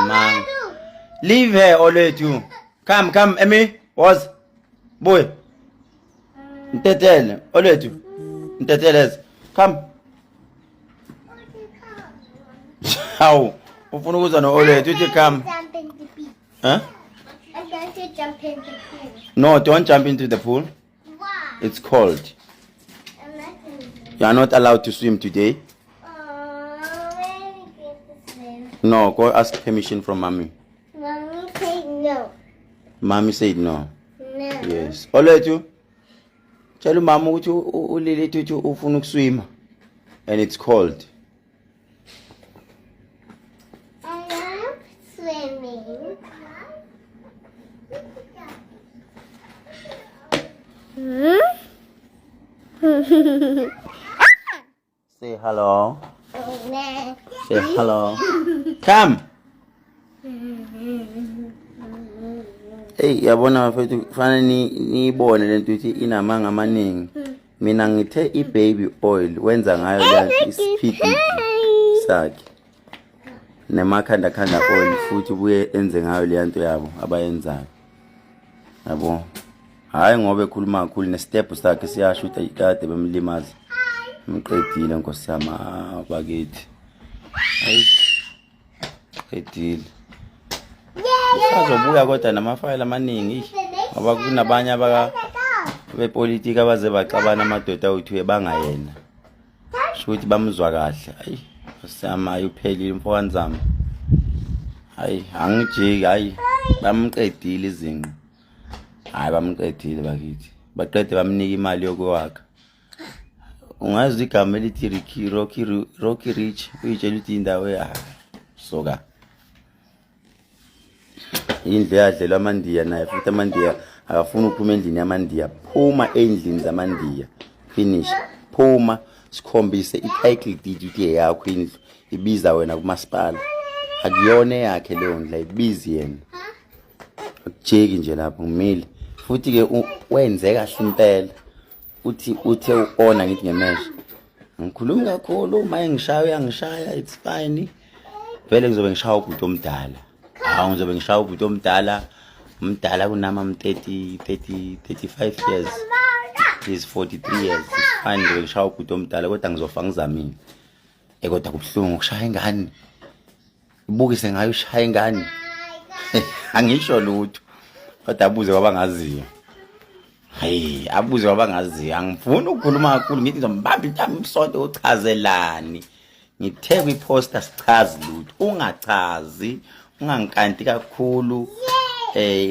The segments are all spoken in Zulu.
man. Leave her, Oletu. Come, Emmy. Was? Boy. Ntetele, Oletu. Ntetelez. Come. How? Ufuna ukuza no Oletu uthi come. Huh? I'm going to jump in the pool. No, don't jump into the pool. Why? It's cold. I'm not going to. You are not allowed to swim today. Where are we going to swim? No, go ask permission from mommy. Mommy said no. Mommy said no. No. Yes. Oletu. Tell mama ukuthi ulelethi uthi ufuna ukuswima. And it's cold. I love swimming. Say hello. Nah. Say hello. Come. Hey, yabona mfethu kufana nibone lento uthi inamanga amaningi. Mina ngithe ibaby oil wenza ngayo la isiphidi sakhe. Nemakhanda oil futhi buye enze ngayo le nto yabo abayenzayo. Yabo. Hayi ngobe ekhuluma kakhulu nestep sakhe siyashuta ikade bemlimaza. Mqedile nkosi yama bakithi. Hayi. Qedile. Sazobuya kodwa namafayila amaningi ngoba kunabanye abaka bepolitiki abaze baxabana amadoda uthiwe bangayena. Shuthi bamzwa kahle. Hayi. Siyama ayuphelile mfokanzama. Hayi angijiki hayi bamqedile izinqe. Hayi bamqedile bakithi. Baqede bamnika imali yokwakha. Ungazi igama elithi Rocky Rich uyitshela ukuthi indawo yakhe. Soka. Indle yadlela amandiya naye futhi amandiya akafuna ukuphuma endlini yamandiya. Phuma endlini zamandiya. Finish. Phuma sikhombise i-title deed ukuthi yakho indlu ibiza wena kumasipala. Akuyona yakhe leyo ndla ibizi yena. Akujeki nje lapho ngimile. Futhi ke wenze kahle impela. Uthe uona ngithi ngemesha. Ngikhuluma kakhulu maye ngishaya uyangishaya it's fine. Vele ngizobe ngishaya ubhuti omdala. Hawu ngizobe ngishaya ubhuti omdala. Umdala kunama 35 years. He's 43 years. It's fine ngizobe ngishaya ubhuti omdala kodwa ngizofa ngizamile. Kodwa kubhlungu ukushaya ingane. Ibukise ngayo ushaya ingane. Angisho lutho. Kodwa abuze kwabangaziyo. Hayi, abuze kwabangaziyo. Angifuni ukukhuluma kakhulu ngithi ngizombamba intamo isonto uchazelani. Ngithe kwiposter sichazi lutho. Ungachazi, ungangikanti kakhulu.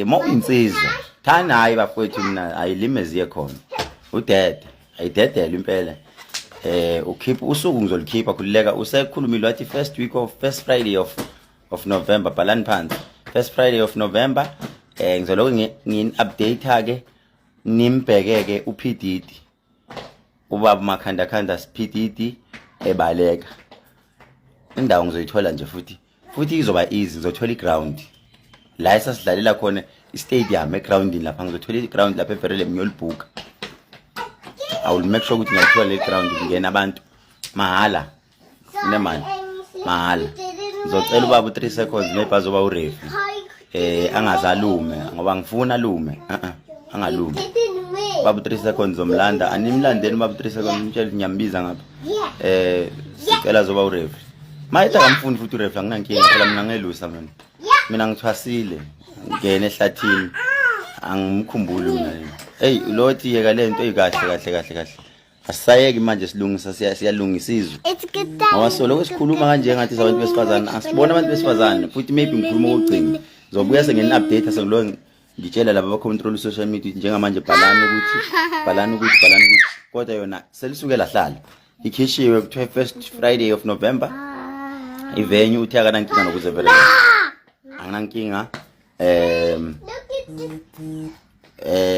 Mo insizwa. Thana hayi bafowethu mina ayilimeziye khona. Udede, ayidedela impela. Ukhipha usuku ngizolikhipha khulileka usekhulumile wathi first Friday of November balani phansi. First Friday of November ngizoloku ngin update ke nimbhekeke uPDD ubaba makhanda siPDD ebaleka indawo ngizoyithola nje futhi izoba easy ngizothola iground la esasidlalela khona istadium egroundini lapha ngizothola iground lapha eferele ngiyolibhuka. I will make sure ukuthi ngiyathola le ground ngena abantu mahala nemali mahala ngizocela ubaba 3 seconds nebhazo ba urefi angazalume ngoba ngifuna alume angalume baba 3 seconds zomlanda animlandeni baba 3 seconds ngitshela ngiyambiza ngapha sicela zoba urefi mayitha kamfuni futhi urefi anginankinga phela mina ngelusa mina ngithwasile ngene ehlathini angimkhumbuli mina hey lothi yeka lento eyikahle asayeki manje silungisa siyalungisa izwe ngoba solo kwesikhuluma kanje ngathi sabantu besifazana asibona abantu besifazana futhi maybe ngikhuluma ukugcina ngizobuya sengene update sengilo ngitshela laba ba control social media njengamanje balani ukuthi kodwa yona selisuke lahlala ikhishiwe ku first Friday of November ivenue uthi akanankinga nokuzevelela anginankinga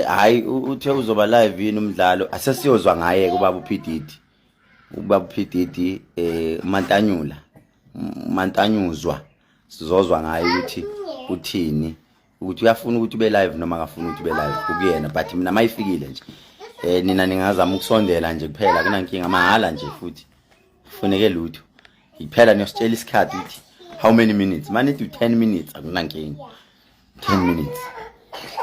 hayi uthe uzoba live yini umdlalo asesiyozwa ngaye kubaba uPDD mantanyuzwa sizozwa ngaye ukuthi uthini ukuthi uyafuna ukuthi ube live noma akafuna ukuthi ube live ukuyena but mina mayifikile nje nina ningazama ukusondela nje kuphela kunankinga mahala nje futhi kufuneke lutho iphela niyositshela isikhathi ukuthi how many minutes manje to 10 minutes akunankinga 10 minutes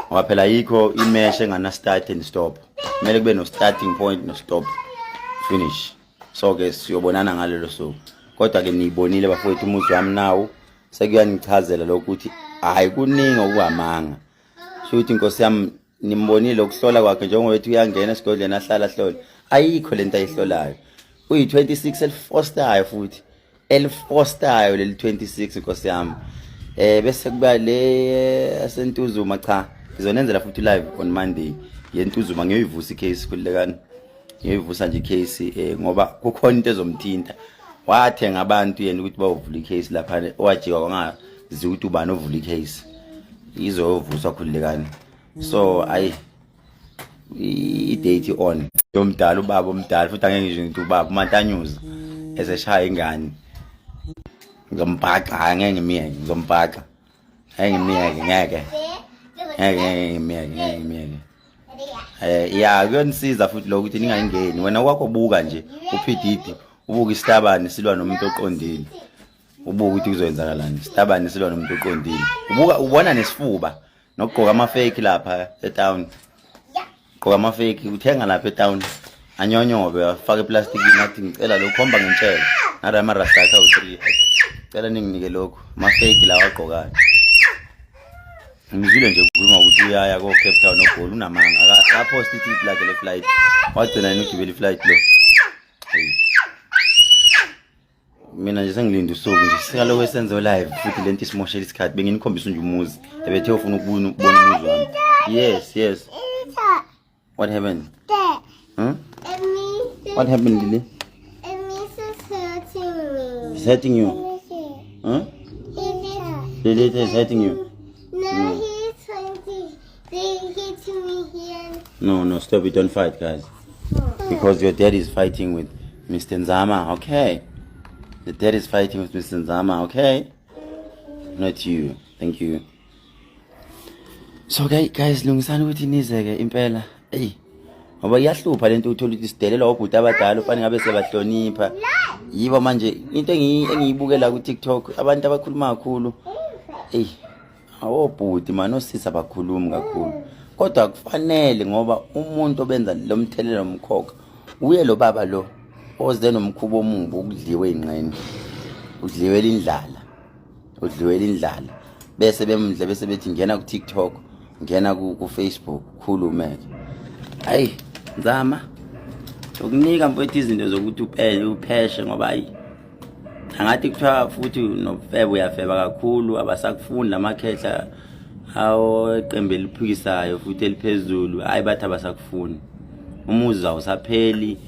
ngoba phela yikho imesh engana start and stop kumele kube no starting point no stop finish so ke siyobonana ngalelo suku kodwa ke niyibonile bafowethu umuzi wami nawo sekuyanichazela lokuthi hayi kuningi okuhamanga shothi inkosi yami nimbonile ukuhlola kwakhe njengoba wethu uyangena esigodleni ahlala hlole ayikho lento ayihlolayo uyi26 elifostayo futhi elifostayo leli 26 inkosi yami bese kuba le asentuzuma cha ngizonenzela futhi live on Monday yentuzuma ngiyoyivusa icase kulekani ngiyoyivusa nje icase ngoba kukhona into ezomthinta wathenga abantu yena ukuthi bawuvula icase lapha owajika kwangazi ukuthi ubani ovula icase izovuswa khulekani so ayi i-date on yomdala ubaba omdala futhi angeke ngisho ukuthi ubaba umantanyuza eseshaya ingane ngizombhaqa angeke ngimiyeke ngizombhaqa angeke ngimiyeke ngeke ya kuyonisiza futhi lo ukuthi ningayingeni wena kwakho buka nje uphididi ubuka isitabane silwa nomuntu oqondile ubuka ukuthi kuzoyenzakalani isitabane silwa nomuntu oqondile ubuka ubona nesifuba nokugqoka ama fake lapha etown gqoka ama fake uthenga lapha etown anyonyobe afake eplastic ngathi ngicela lo khomba ngentshela nara ama rasta akha u3 cela ninginike lokho ama fake lawa agqokayo ngizile nje ukukhuluma ukuthi uyaya ko Cape Town ogoli unamanga akapost it like le flight wagcina nigibela iflight lo mina nje sengilinda usuku nje sikalo wesenzo live futhi lento isimoshela isikhathi benginikhombisa nje umuzi ebethe ufuna ukubona umuzi wami yes what happened what happened Lily it's hurting you Lily is hurting you No, he's hitting me here. No, stop it, don't fight, guys. Because your dad is fighting with Mr. Nzama, okay? The dad is fighting with Mr. Nzama, okay? Not you, thank you. So guys, lungisani ukuthi nizeke impela. Hey. Ngoba iyahlupha lento uthola ukuthi sidelela obhuti abadala ufane ngabe sebahlonipha. Yibo manje into engiyibukela ku TikTok abantu abakhuluma kakhulu. Hey. Awobhuti manje osisa bakhuluma kakhulu kodwa kufanele ngoba umuntu obenza lo mthelelo omkhokha uye lo baba lo oze nomkhubo omubi ukudliwe ingqene udliwe indlala bese bemndle bese bethi ngena ku TikTok ngena ku Facebook khulume hayi Nzama ukunika mfowethu izinto zokuthi upheshe ngoba hayi angathi kuthiwa futhi nofebe uyafeba kakhulu abasakufunda amakhehla awo eqembe eliphikisayo futhi eliphezulu hayi bathi abasakufuni umuzi awusapheli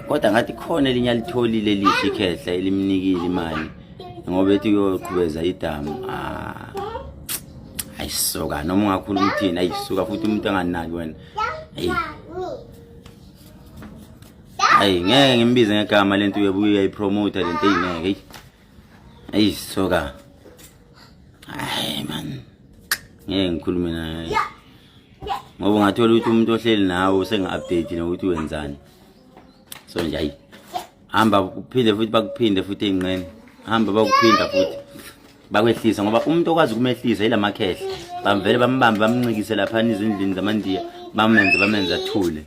kodwa ngathi khona elinye alitholile lihle ikhehla elimnikile imali ngoba ethi uyoqhubeza idamu ayisuka noma ungakhulu ukuthini ayisuka futhi umuntu anganaki wena Hey, ngeke ngimbize ngegama lento uyabuye uyayipromote lento eyingeke. Ayisuka. Hayi man. Ngeke ngikhulume naye. Ngoba ungathola ukuthi umuntu ohleli nawe usenga-update nokuthi wenzani. So nje hayi. Hamba uphinde futhi bakuphinde futhi engqene. Hamba bakuphinda futhi. Bakwehlisa ngoba umuntu okwazi ukumehlisa ilamakhehla. Bamvele bambambe bamncikise lapha izindlini zamandiya bamenze athule.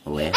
We.